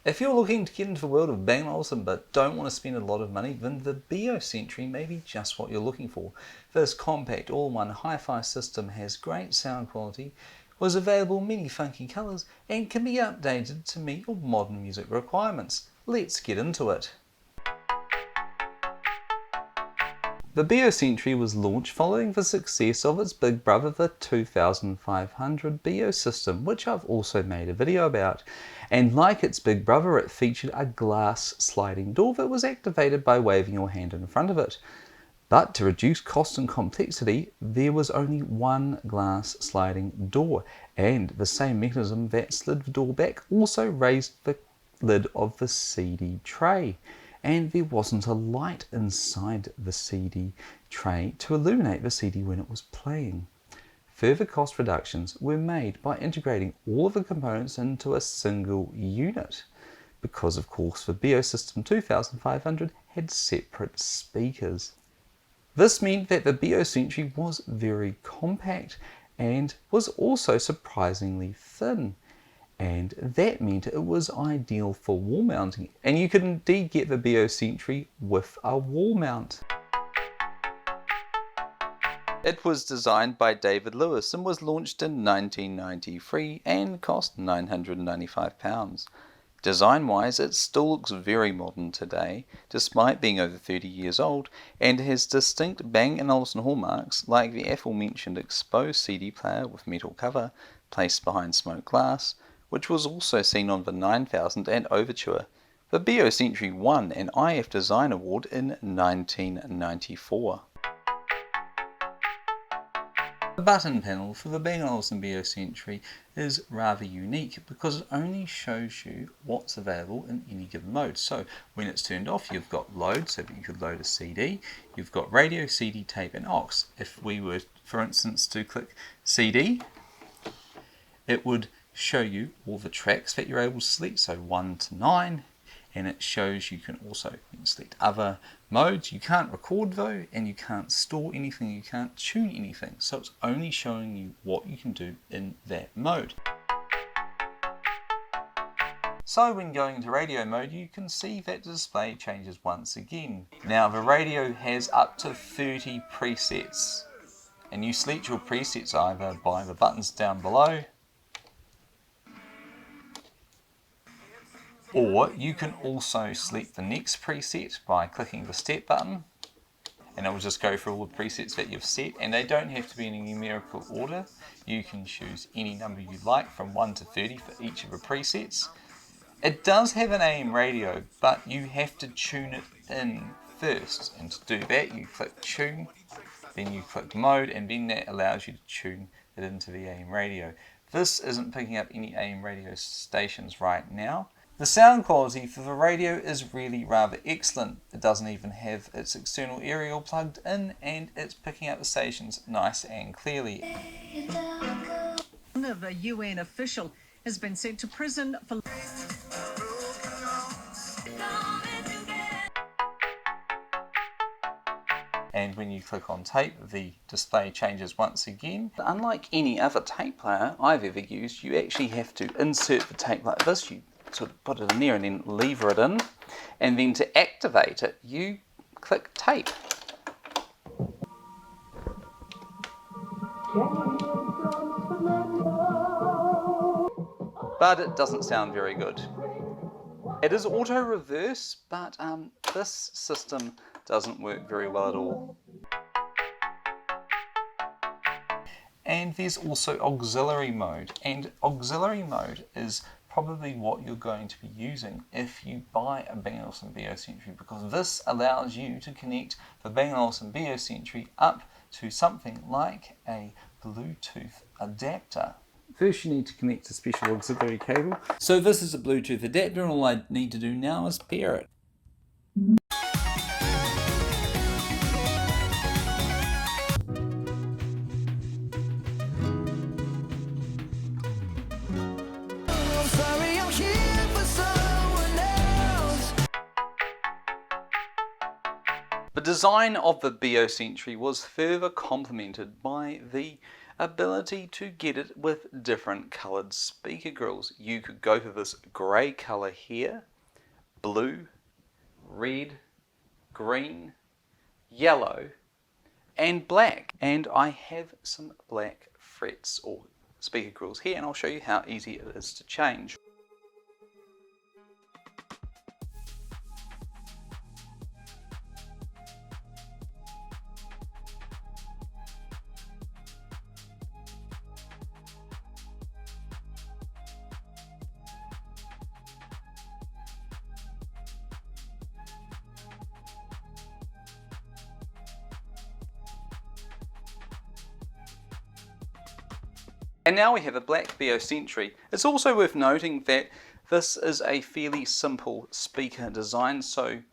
If you're looking to get into the world of Bang Olufsen but don't want to spend a lot of money, then the BeoCentury may be just what you're looking for. This compact all-in-one hi-fi system has great sound quality, was available in many funky colours, and can be updated to meet your modern music requirements. Let's get into it. The BeoCentury was launched following the success of its big brother, the 2500 Beo system, which I've also made a video about. And like its big brother, it featured a glass sliding door that was activated by waving your hand in front of it. But to reduce cost and complexity, there was only one glass sliding door, and the same mechanism that slid the door back also raised the lid of the CD tray. And there wasn't a light inside the CD tray to illuminate the CD when it was playing. Further cost reductions were made by integrating all of the components into a single unit, because of course the Beo System 2500 had separate speakers. This meant that the BeoCentury was very compact and was also surprisingly thin. And that meant it was ideal for wall mounting, and you could indeed get the BeoCentury with a wall mount. It was designed by David Lewis and was launched in 1993 and cost £995. Design-wise, it still looks very modern today, despite being over 30 years old, and has distinct Bang & Olufsen hallmarks like the aforementioned exposed CD player with metal cover placed behind smoked glass, which was also seen on the 9000 and Overture. The BeoCentury won an IF Design Award in 1994. The button panel for the Bang Olufsen BeoCentury is rather unique because it only shows you what's available in any given mode. So when it's turned off, you've got load, so that you could load a CD. You've got radio, CD, tape and aux. If we were, for instance, to click CD, it would show you all the tracks that you're able to select, so 1 to 9, and it shows you can also select other modes. You can't record though, and you can't store anything, you can't tune anything, so it's only showing you what you can do in that mode. So when going into radio mode, you can see that the display changes once again. Now the radio has up to 30 presets, and you select your presets either by the buttons down below, or you can also select the next preset by clicking the step button, and it will just go through all the presets that you've set, and they don't have to be in a numerical order. You can choose any number you like from 1 to 30 for each of the presets. It does have an AM radio, but you have to tune it in first, and to do that you click tune, then you click mode, and then that allows you to tune it into the AM radio. This isn't picking up any AM radio stations right now. The sound quality for the radio is really rather excellent. It doesn't even have its external aerial plugged in, and it's picking up the stations nice and clearly. The UN official has been sent to prison for... And when you click on tape, the display changes once again. Unlike any other tape player I've ever used, you actually have to insert the tape like this. You sort of put it in there and then lever it in, and then to activate it you click tape. But it doesn't sound very good. It is auto reverse, but this system doesn't work very well at all. And there's also auxiliary mode, and auxiliary mode is probably what you're going to be using if you buy a Bang Olufsen BeoCentury, because this allows you to connect the Bang Olufsen BeoCentury up to something like a Bluetooth adapter. First you need to connect a special auxiliary cable. So this is a Bluetooth adapter, and all I need to do now is pair it. The design of the BeoCentury was further complemented by the ability to get it with different coloured speaker grills. You could go for this grey colour here, blue, red, green, yellow and black. And I have some black frets or speaker grills here, and I'll show you how easy it is to change. And now we have a black BeoCentury. It's also worth noting that this is a fairly simple speaker design, so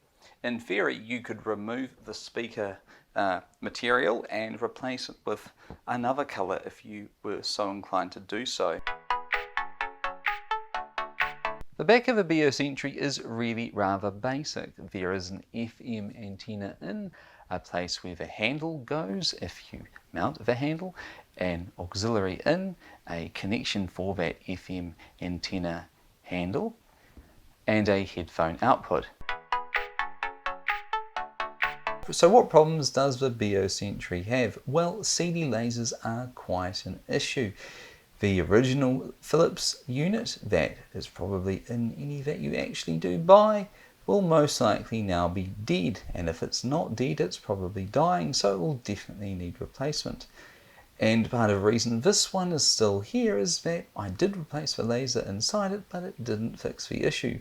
in theory you could remove the speaker material and replace it with another colour if you were so inclined to do so. The back of a BeoCentury is really rather basic. There is an FM antenna in a place where the handle goes if you mount the handle, an auxiliary in, a connection for that FM antenna handle, and a headphone output. So what problems does the BeoCentury have? Well, CD lasers are quite an issue. The original Philips unit that is probably in any that you actually do buy will most likely now be dead, and if it's not dead it's probably dying, so it will definitely need replacement. And part of the reason this one is still here is that I did replace the laser inside it, but it didn't fix the issue,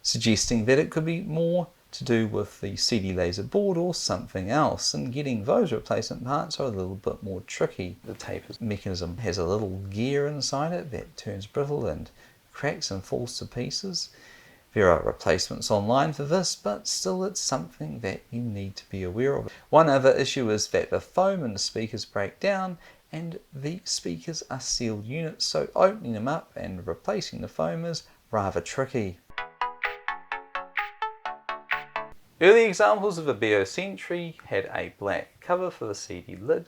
suggesting that it could be more to do with the CD laser board or something else, and getting those replacement parts are a little bit more tricky. The taper mechanism has a little gear inside it that turns brittle and cracks and falls to pieces. There are replacements online for this, but still it's something that you need to be aware of. One other issue is that the foam in the speakers break down, and the speakers are sealed units, so opening them up and replacing the foam is rather tricky. Early examples of a BeoCentury had a black cover for the CD lid,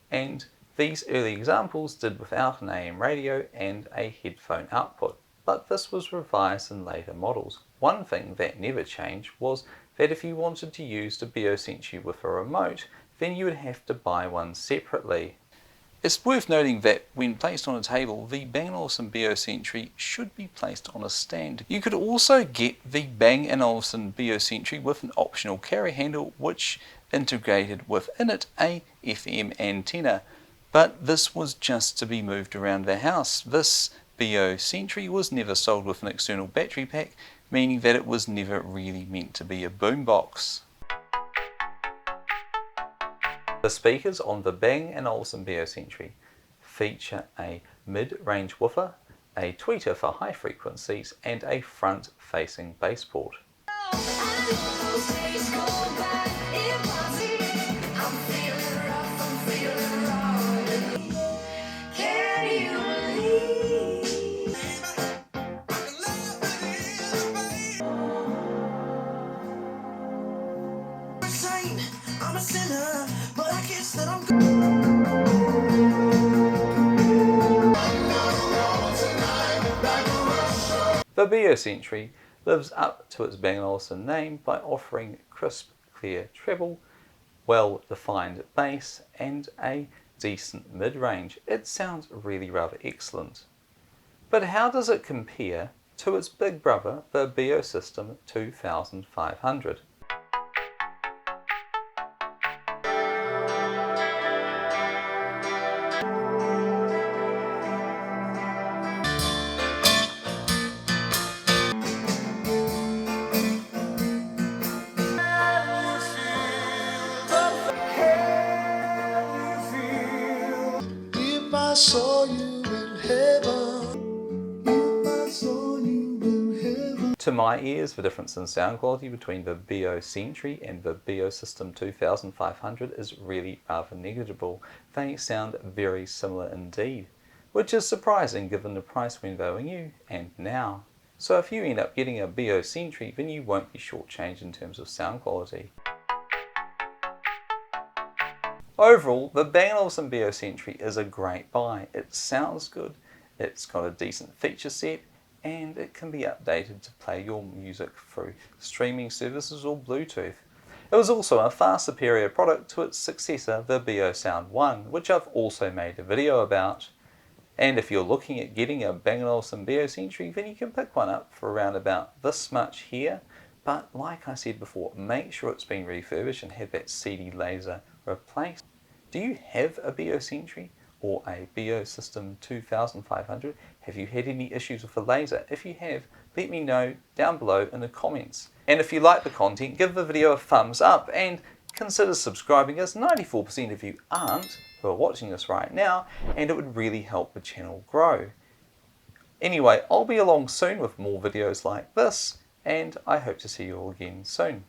and these early examples did without an AM radio and a headphone output, but this was revised in later models. One thing that never changed was that if you wanted to use the BeoCentury with a remote, then you would have to buy one separately. It's worth noting that when placed on a table, the Bang Olufsen BeoCentury should be placed on a stand. You could also get the Bang Olufsen BeoCentury with an optional carry handle which integrated within it a FM antenna, but this was just to be moved around the house. This BeoCentury was never sold with an external battery pack, meaning that it was never really meant to be a boombox. The speakers on the Bang & Olufsen BeoCentury feature a mid-range woofer, a tweeter for high frequencies, and a front-facing bass port. I'm a sinner, but I guess that I'm The BeoCentury lives up to its Bang & Olufsen name by offering crisp, clear treble, well-defined bass, and a decent mid-range. It sounds really rather excellent. But how does it compare to its big brother, the BeoSystem 2500? if I saw you in heaven, if I saw you in heaven. To my ears, the difference in sound quality between the BeoCentury and the BeoSystem 2500 is really rather negligible. They sound very similar indeed, which is surprising given the price when they were new and now. So if you end up getting a BeoCentury, then you won't be shortchanged in terms of sound quality. Overall, the Bang Olufsen BeoCentury is a great buy. It sounds good, it's got a decent feature set, and it can be updated to play your music through streaming services or Bluetooth. It was also a far superior product to its successor, the BeoSound 1, which I've also made a video about. And if you're looking at getting a Bang Olufsen BeoCentury, then you can pick one up for around about this much here. But like I said before, make sure it's been refurbished and have that CD laser replaced. Do you have a BeoCentury or a BeoSystem 2500? Have you had any issues with the laser? If you have, let me know down below in the comments. And if you like the content, give the video a thumbs up and consider subscribing, as 94% of you aren't who are watching this right now, and it would really help the channel grow. Anyway, I'll be along soon with more videos like this, and I hope to see you all again soon.